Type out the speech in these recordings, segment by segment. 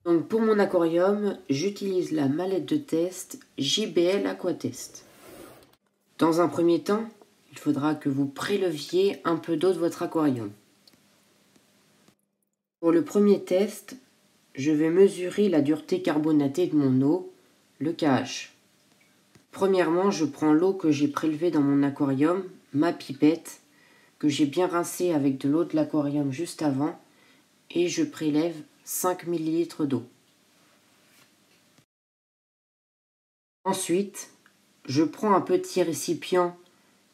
Donc pour mon aquarium, j'utilise la mallette de test JBL Aquatest. Dans un premier temps, il faudra que vous préleviez un peu d'eau de votre aquarium. Pour le premier test, je vais mesurer la dureté carbonatée de mon eau, le KH. Premièrement, je prends l'eau que j'ai prélevée dans mon aquarium, ma pipette, que j'ai bien rincée avec de l'eau de l'aquarium juste avant, et je prélève 5 ml d'eau. Ensuite, je prends un petit récipient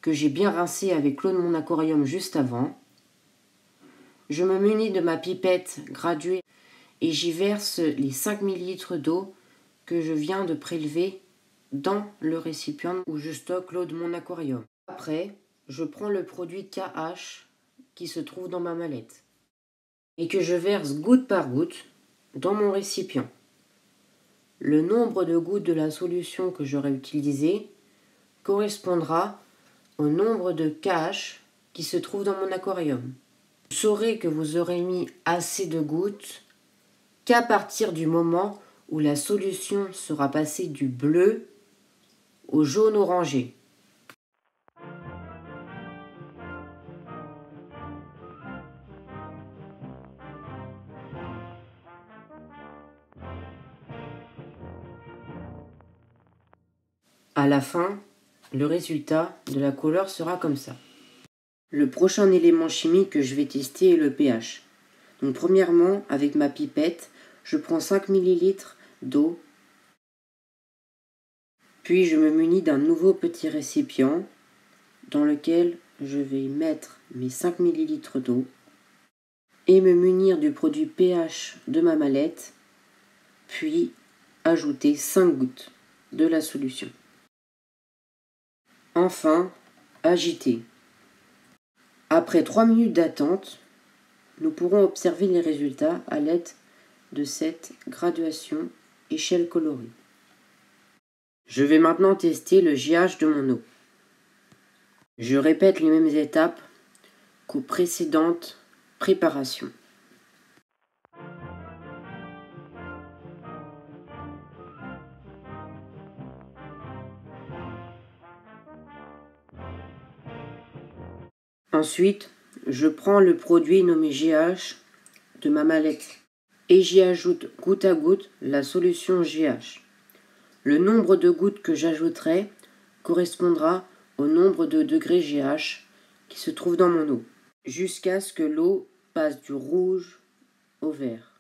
que j'ai bien rincé avec l'eau de mon aquarium juste avant. Je me munis de ma pipette graduée et j'y verse les 5 ml d'eau que je viens de prélever dans le récipient où je stocke l'eau de mon aquarium. Après, je prends le produit KH qui se trouve dans ma mallette et que je verse goutte par goutte dans mon récipient. Le nombre de gouttes de la solution que j'aurai utilisée correspondra au nombre de KH qui se trouve dans mon aquarium. Vous saurez que vous aurez mis assez de gouttes qu'à partir du moment où la solution sera passée du bleu au jaune orangé. À la fin, le résultat de la couleur sera comme ça. Le prochain élément chimique que je vais tester est le pH. Donc premièrement, avec ma pipette, je prends 5 ml d'eau. Puis je me munis d'un nouveau petit récipient dans lequel je vais mettre mes 5 ml d'eau et me munir du produit pH de ma mallette, puis ajouter 5 gouttes de la solution. Enfin, agiter. Après 3 minutes d'attente, nous pourrons observer les résultats à l'aide de cette graduation échelle colorée. Je vais maintenant tester le GH de mon eau. Je répète les mêmes étapes qu'aux précédentes préparations. Ensuite, je prends le produit nommé GH de ma mallette et j'y ajoute goutte à goutte la solution GH. Le nombre de gouttes que j'ajouterai correspondra au nombre de degrés GH qui se trouve dans mon eau, jusqu'à ce que l'eau passe du rouge au vert.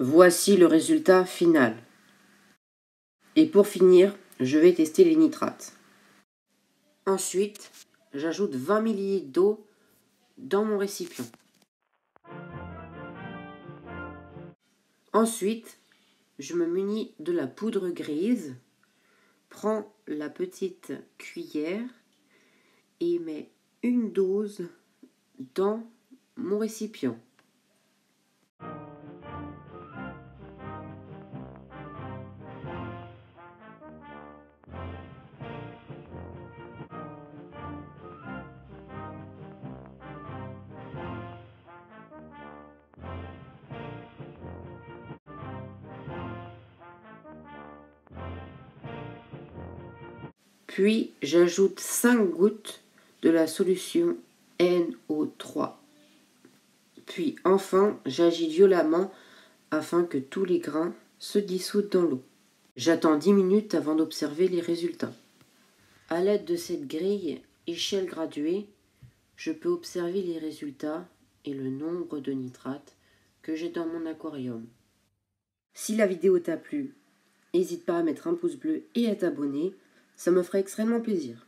Voici le résultat final. Et pour finir, je vais tester les nitrates. Ensuite, j'ajoute 20 ml d'eau dans mon récipient. Ensuite, je me munis de la poudre grise, prends la petite cuillère et mets une dose dans mon récipient. Puis j'ajoute 5 gouttes de la solution NO3. Puis enfin, j'agis violemment afin que tous les grains se dissoudent dans l'eau. J'attends 10 minutes avant d'observer les résultats. À l'aide de cette grille échelle graduée, je peux observer les résultats et le nombre de nitrates que j'ai dans mon aquarium. Si la vidéo t'a plu, n'hésite pas à mettre un pouce bleu et à t'abonner, ça me ferait extrêmement plaisir.